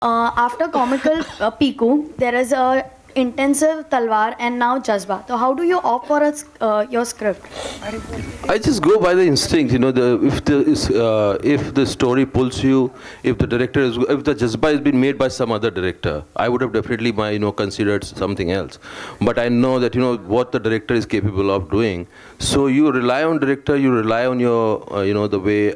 after comical Piku, there is a intensive Talwar and now Jazbaa. So how do you opt for your script? I just go by the instinct, you know. If the story pulls you, if the Jazbaa has been made by some other director, I would have definitely considered something else. But I know that what the director is capable of doing. So you rely on director, you rely on your the way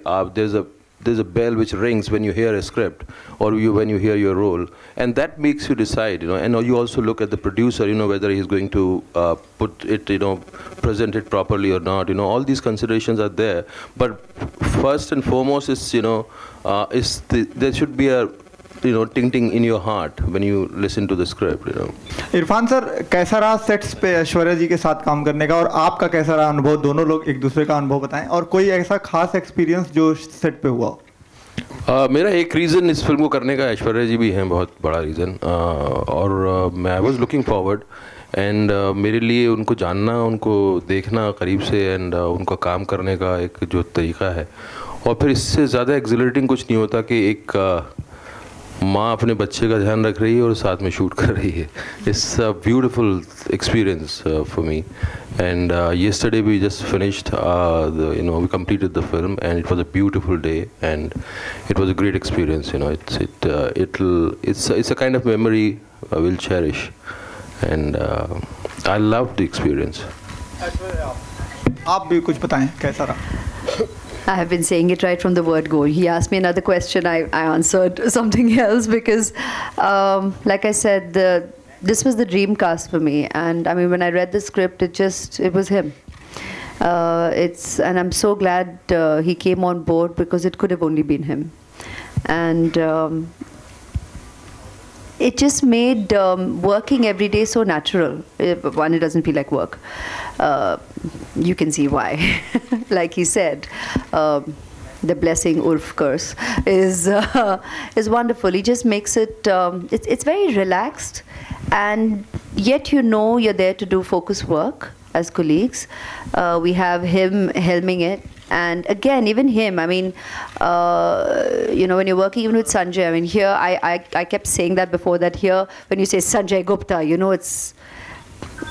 there's a bell which rings when you hear a script or when you hear your role, and that makes you decide, and you also look at the producer, whether he's going to put it, present it properly or not, all these considerations are there. But first and foremost is, there should be a ting in your heart when you listen to the script. Irfan sir, कैसा रहा sets पे ऐश्वर्या जी के साथ काम करने का, और आपका कैसा रहा अनुभव? दोनों लोग एक दूसरे का अनुभव बताएं, और कोई ऐसा खास एक्सपीरियंस जो सेट पे हुआ? मेरा एक रीज़न इस फिल्म को करने का ऐश्वर्या जी भी हैं, बहुत बड़ा रीज़न, और मैं I was looking forward, and मेरे लिए उनको जानना, उनको देखना करीब से, एंड उनका काम करने का एक जो तरीका है, और फिर इससे ज़्यादा एक्सिलरेटिंग कुछ नहीं होता कि एक माँ अपने बच्चे का ध्यान रख रही है और साथ में शूट कर रही है. It's a beautiful experience for me. And yesterday we just finished, we completed the film, and it was a beautiful day, and it was a great experience. It's a kind of memory I will cherish, and I loved the experience. आप भी कुछ बताएं, कैसा रहा? I have been saying it right from the word go. He asked me another question, I answered something else because, like I said, this was the dream cast for me. And I mean, when I read the script, it was him. And I'm so glad he came on board because it could have only been him. And it just made working every day so natural. One, it doesn't feel like work. You can see why. Like he said, the blessing Urf curse is wonderful. He just makes it, it's very relaxed, and yet you're there to do focus work as colleagues. We have him helming it. And again, even him, I mean, when you're working even with Sanjay, I mean, here, I kept saying that before, that here, when you say Sanjay Gupta, it's,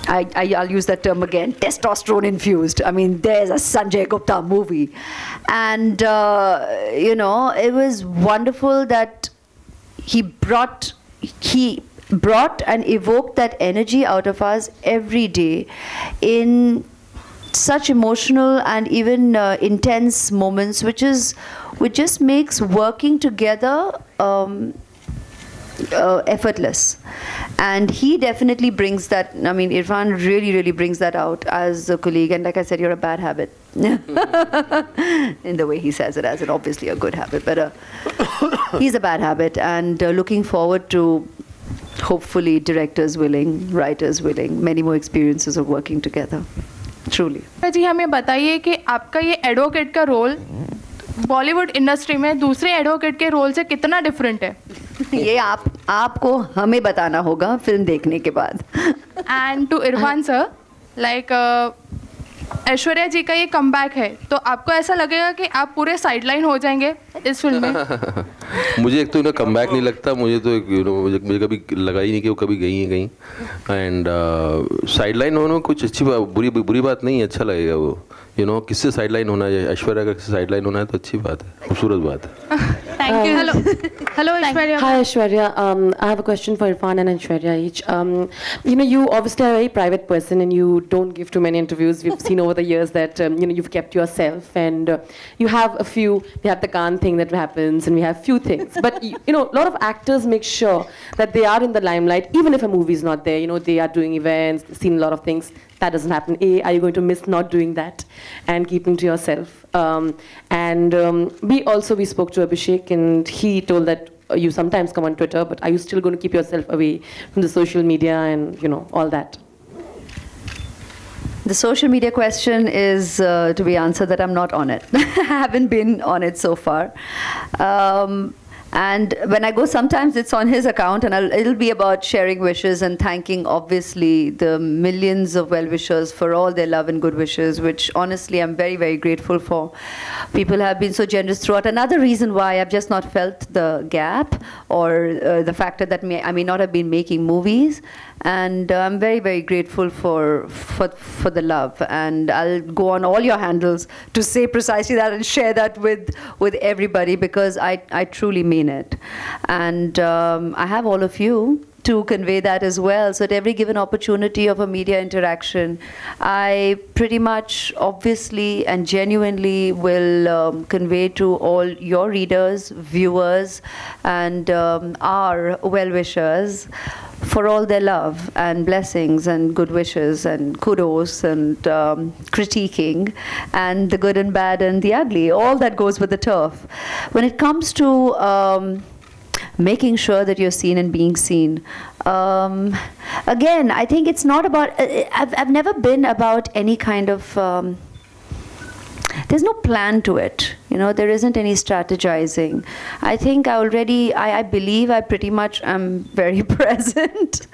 I'll use that term again, testosterone infused. I mean, there's a Sanjay Gupta movie. And, it was wonderful that he brought and evoked that energy out of us every day in such emotional and even intense moments, which just makes working together effortless. And he definitely brings that. I mean, Irfan really brings that out as a colleague. And like I said, you're a bad habit in the way he says it, as in obviously a good habit, but he's a bad habit. And looking forward to, hopefully, directors willing, writers willing, many more experiences of working together. Truly. जी, हमें बताइए कि आपका ये advocate का role Bollywood industry में दूसरे advocate के role से कितना डिफरेंट है? ये आपको हमें बताना होगा फिल्म देखने के बाद. And to Irfan sir, like Aishwarya ji का ये कमबैक है, तो आपको ऐसा लगेगा कि आप पूरे साइडलाइन हो जाएंगे इस फिल्म में? मुझे एक तो इन्हें कमबैक नहीं लगता, मुझे तो मुझे कभी लगा ही नहीं कि वो कभी गई हैं कहीं. एंड साइडलाइन होना कुछ अच्छी बुरी बात नहीं है, अच्छा लगेगा वो. किससे साइडलाइन होना है, ऐश्वर्या का किससे साइडलाइन होना है तो अच्छी बात है, खूबसूरत बात है. Thank you. Hello, Aishwarya. Hi, Aishwarya. I have a question for Irfan and Aishwarya each. You obviously are a very private person and you don't give too many interviews. We've seen over the years that you've kept yourself, and you have a few. We have the Khan thing that happens, and we have few things. But a lot of actors make sure that they are in the limelight, even if a movie is not there. They are doing events, seen a lot of things. That doesn't happen. Are you going to miss not doing that and keeping to yourself? We spoke to Abhishek, and he told that you sometimes come on Twitter, but are you still going to keep yourself away from the social media and all that? The social media question is to be answered that I'm not on it. I haven't been on it so far. And when I go, sometimes it's on his account, and it'll be about sharing wishes and thanking, obviously, the millions of well-wishers for all their love and good wishes, which honestly I'm very, very grateful for. People have been so generous throughout. Another reason why I've just not felt the gap, or the factor that I may not have been making movies, and I'm very, very grateful for the love. And I'll go on all your handles to say precisely that and share that with everybody, because I truly mean it. And I have all of you to convey that as well. So at every given opportunity of a media interaction, I pretty much, obviously and genuinely will convey to all your readers, viewers, and our well-wishers for all their love and blessings and good wishes and kudos and critiquing and the good and bad and the ugly, all that goes with the turf. When it comes to making sure that you're seen and being seen, again, I think it's not about, I've never been about any kind of, there's no plan to it, you know, there isn't any strategizing. I think I believe I pretty much am very present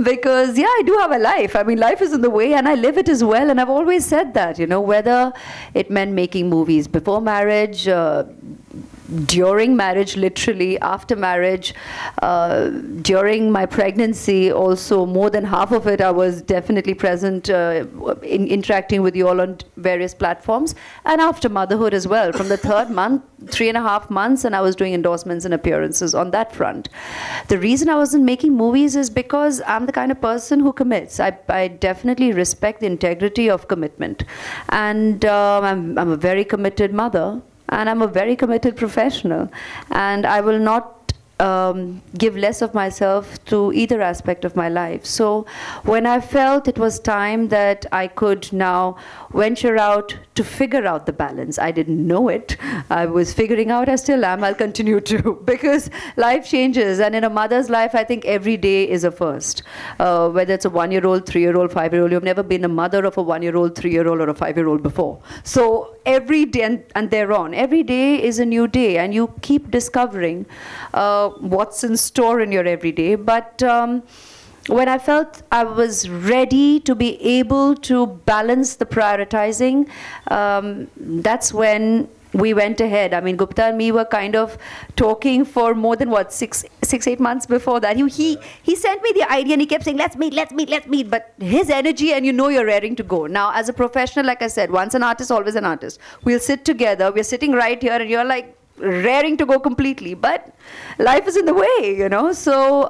because, yeah, I do have a life. I mean, life is in the way and I live it as well, and I've always said that, you know, whether it meant making movies before marriage, during marriage, literally, after marriage, during my pregnancy also, more than half of it I was definitely present interacting with you all on various platforms, and after motherhood as well, from the third month, 3.5 months, and I was doing endorsements and appearances on that front. The reason I wasn't making movies is because I'm the kind of person who commits. I definitely respect the integrity of commitment, and I'm a very committed mother. And I'm a very committed professional, and I will not give less of myself to either aspect of my life. So when I felt it was time that I could now venture out to figure out the balance, I didn't know it. I was figuring out, I still am, I'll continue to, because life changes, and in a mother's life, I think every day is a first. Whether it's a 1-year-old, 3-year-old, 5-year-old, you've never been a mother of a 1-year-old, 3-year-old, or a 5-year-old before. So every day, and thereon, every day is a new day, and you keep discovering what's in store in your everyday. But when I felt I was ready to be able to balance the prioritizing, that's when we went ahead. I mean, Gupta and me were kind of talking for more than, what, 6-8 months before that. He sent me the idea and he kept saying, let's meet. But his energy, and you know you're raring to go. Now, as a professional, like I said, once an artist, always an artist. We'll sit together, we're sitting right here, and you're like, raring to go completely, but life is in the way, you know. So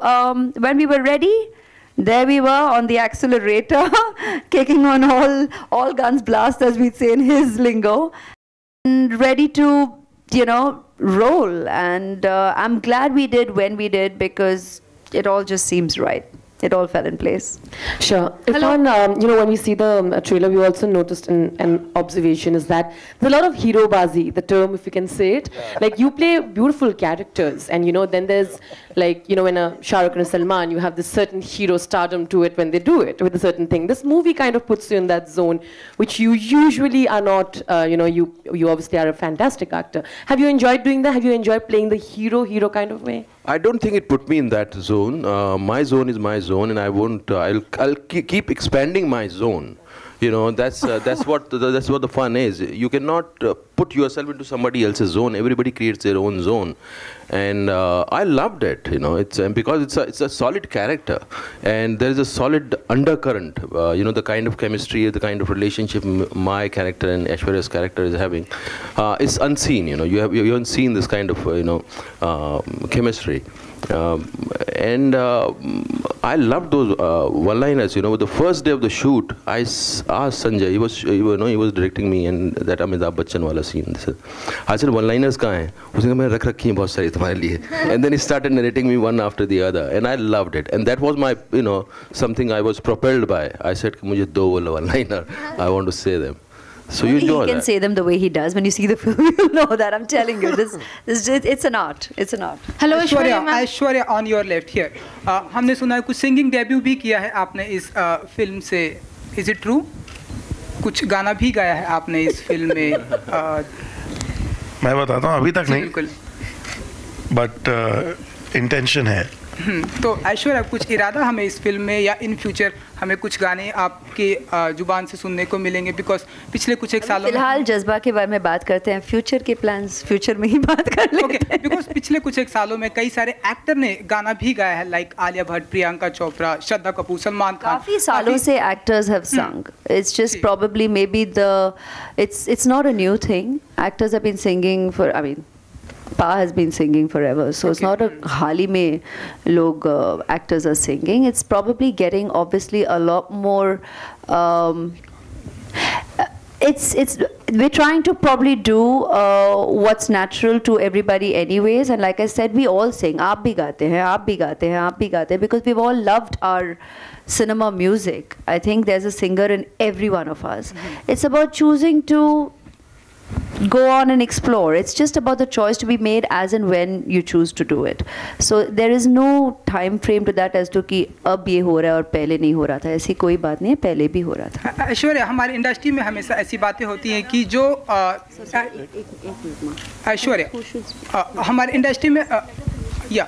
when we were ready, there we were on the accelerator, kicking on all guns blast, as we'd say in his lingo, and ready to, you know, roll. And I'm glad we did when we did, because it all just seems right. It all fell in place. Sure. Irfan, you know, when we see the trailer, we also noticed an observation is that there's a lot of hero-bazi, the term, if you can say it. Yeah. Like, you play beautiful characters, and, you know, then there's, like, you know, when a Shah Rukh and a Salman, you have this certain hero stardom to it when they do it with a certain thing. This movie kind of puts you in that zone, which you usually are not, you know, you obviously are a fantastic actor. Have you enjoyed doing that? Have you enjoyed playing the hero kind of way? I don't think it put me in that zone. My zone is my zone, and I won't. I'll keep expanding my zone. You know, that's what the fun is. You cannot put yourself into somebody else's zone. Everybody creates their own zone, and I loved it. You know, it's because it's a solid character, and there is a solid undercurrent. You know, the kind of chemistry, the kind of relationship my character and Aishwarya's character is having, is unseen. You know, you haven't seen this kind of you know chemistry. And I loved those one-liners. You know, the first day of the shoot, I asked Sanjay. He was directing me, and that Amitabh Bachchan wala scene. I said, "One-liners kahan hai?" Usne maine rakh rakhi hai bahut sari tumhare liye. And then he started narrating me one after the other, and I loved it. And that was my, you know, something I was propelled by. I said, "Mujhe do one-liner. I want to say them." So you enjoy that. He can say them the way he does. When you see the film, you'll know that. I'm telling you, it's an art. It's an art. Hello, Aishwarya, on your left here. हमने सुना है कुछ singing debut भी किया है आपने इस film से. Is it true? कुछ गाना भी गाया है आपने इस फिल्म में. मैं बताता हूँ, अभी तक नहीं. but intention है. तो ऐश्वर्या, कुछ इरादा हमें इस फिल्म में या इन फ्यूचर हमें कुछ गाने आपके जुबान से सुनने को मिलेंगे? बिकॉज पिछले कुछ एक सालों फिलहाल जज्बा के बारे में बात करते हैं, फ्यूचर के प्लान्स फ्यूचर में ही बात कर लेते हैं. बिकॉज पिछले कुछ एक सालों में कई सारे एक्टर ने गाना भी गाया है, लाइक आलिया भट्ट, प्रियंका चोपड़ा, श्रद्धा कपूर, सलमान खान. काफी सालों से actors have sung. It's just probably maybe it's not a new thing. Actors have been singing for, I mean, Pa has been singing forever, so it's not a हाल ही में लोग actors are singing. It's probably getting obviously a lot more. It's we're trying to probably do what's natural to everybody anyways, and like I said, we all sing. आप भी गाते हैं, आप भी गाते हैं, आप भी गाते हैं, because we've all loved our cinema music. I think there's a singer in every one of us. It's about choosing to go on and explore. It's just about the choice to be made as and when you choose to do it. So there is no time frame to that as to कि अब ये हो रहा है और पहले नहीं हो रहा था. ऐसी कोई बात नहीं है, पहले भी हो रहा था. ऐश्वर्या, हमारी इंडस्ट्री में हमेशा ऐसी बातें होती हैं कि जो ऐश्वर्या हमारी इंडस्ट्री में या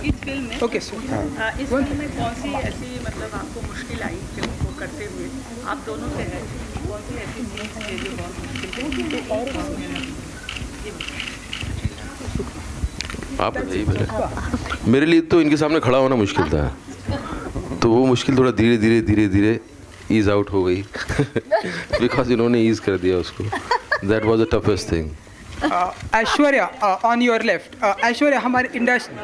इस फिल्म में ओके इस फिल्म में कौन सी ऐसी मतलब आपको मुश्किल आई फिल्म को करते हुए? आप दोनों से है, कौन सी ऐसी सीन्स थे जो बहुत मुश्किल? आप बताइए पहले. मेरे लिए तो इनके सामने खड़ा होना मुश्किल था, तो वो मुश्किल थोड़ा धीरे धीरे ईज आउट हो गई बिकॉज इन्होंने ईज कर दिया उसको. That was the toughest thing. Aishwarya, on your left. Aishwarya, हमारे इंडस्ट्री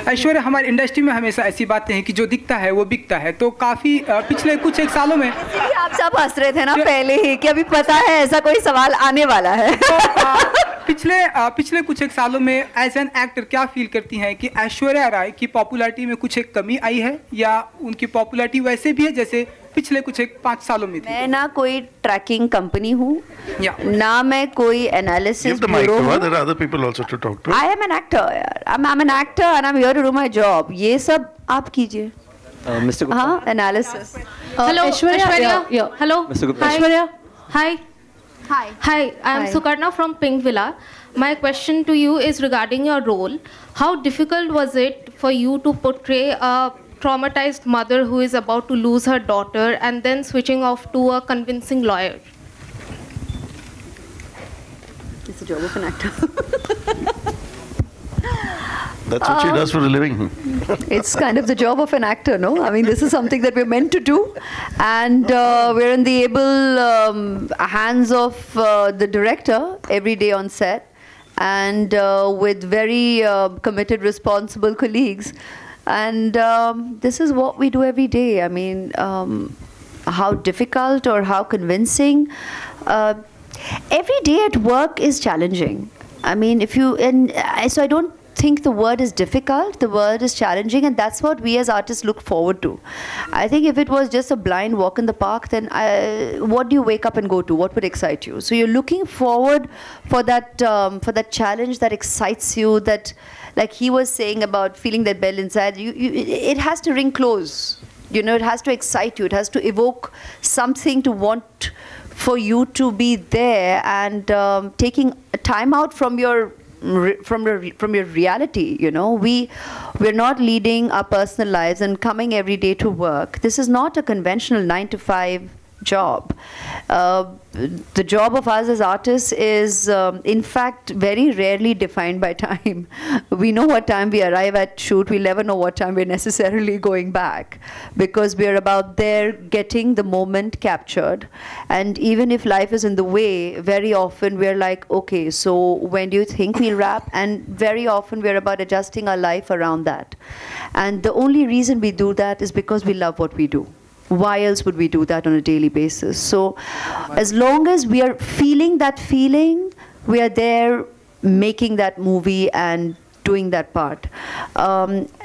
ऐश्वर्या, हमारी इंडस्ट्री में हमेशा ऐसी बातें हैं कि जो दिखता है वो बिकता है. तो काफी पिछले कुछ एक सालों में आप सब हंस रहे थे ना पहले ही कि अभी पता है ऐसा कोई सवाल आने वाला है. पिछले कुछ एक सालों में एज एन एक्टर क्या फील करती हैं कि ऐश्वर्या राय की पॉपुलैरिटी में कुछ एक कमी आई है या उनकी पॉपुलैरिटी वैसे भी है जैसे पिछले कुछ एक 5 सालों में थी? मैं ना कोई ट्रैकिंग कंपनी हूँ, ना मैं कोई एनालिसिस ब्यूरो हूँ. There are other people also to talk to. I am an actor. I'm an actor and I'm here to do my job. ये सब आप कीजिए. Mr. Gupta. हाँ, analysis. Hello, Aishwarya. Hello. Mr. Gupta. Aishwarya. Hi. Hi, I am Sukarna from Pink Villa. My question to you is regarding your role. How difficult was it for you to portray a traumatized mother who is about to lose her daughter and then switching off to a convincing lawyer? It's the job of an actor. That's what she does for a living. It's kind of the job of an actor, no? I mean, this is something that we're meant to do, and we're in the able hands of the director every day on set, and with very committed, responsible colleagues. And this is what we do every day. I mean, how difficult or how convincing. Every day at work is challenging. I mean, so I don't think the word is difficult, the word is challenging, and that's what we as artists look forward to. I think if it was just a blind walk in the park, then what do you wake up and go to? What would excite you? So you're looking forward for that challenge that excites you, that, like he was saying about feeling that bell inside, it has to ring close. You know, it has to excite you. It has to evoke something to want for you to be there, and taking time out from your reality. You know, we're not leading our personal lives and coming every day to work. This is not a conventional 9-to-5 job. The job of us as artists is, in fact, very rarely defined by time. We know what time we arrive at shoot. We'll never know what time we're necessarily going back, because we're about there getting the moment captured. And even if life is in the way, very often we're like, okay, so when do you think we'll wrap? And very often we're about adjusting our life around that. And the only reason we do that is because we love what we do. Why else would we do that on a daily basis? So as long as we are feeling that feeling, we are there making that movie and doing that part.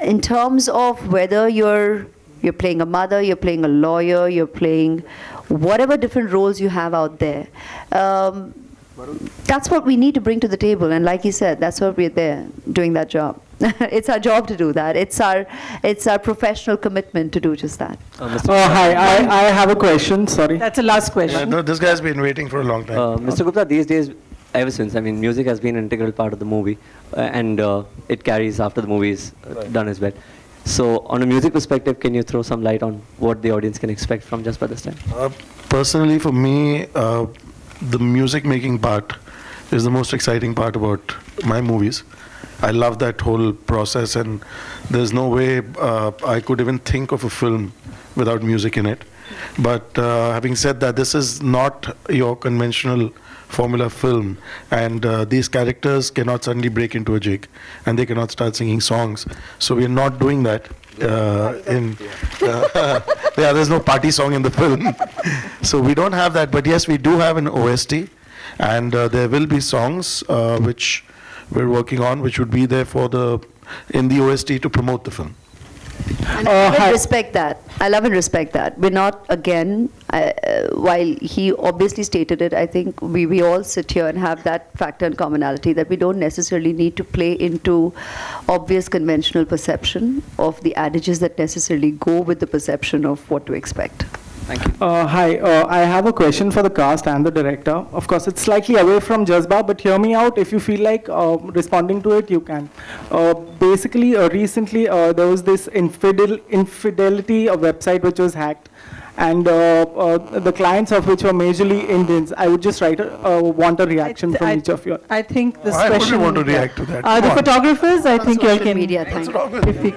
In terms of whether you're playing a mother, you're playing a lawyer, you're playing whatever different roles you have out there, that's what we need to bring to the table. And like he said, that's what we're there doing that job. It's our job to do that. It's our professional commitment to do just that. Hi, I have a question. Sorry. That's the last question. No, this guy's been waiting for a long time. Mr. Gupta, these days, ever since, I mean, music has been an integral part of the movie, and it carries after the movie is done as well. So, on a music perspective, can you throw some light on what the audience can expect from Jazbaa this time? Personally, for me, the music making part is the most exciting part about my movies. I love that whole process, and there's no way I could even think of a film without music in it. But having said that, this is not your conventional formula film, and these characters cannot suddenly break into a jig, and they cannot start singing songs. So we're not doing that. Yeah, there's no party song in the film. So we don't have that, but yes, we do have an OST, and there will be songs which we're working on, which would be there for in the OST to promote the film. And I love and respect that. I love and respect that. We're not, again, while he obviously stated it, I think we all sit here and have that factor and commonality that we don't necessarily need to play into obvious conventional perception of the adages that necessarily go with the perception of what to expect. Thank you. Hi, I have a question for the cast and the director. Of course, it's slightly away from Jazbaa, but hear me out. If you feel like responding to it, you can. Basically, recently, there was this infidelity website which was hacked, and the clients of which were majorly Indians. I would just want a reaction from each of you. I think this Why question... would you want to react to that? The photographers, I think you all can... Media, thank you.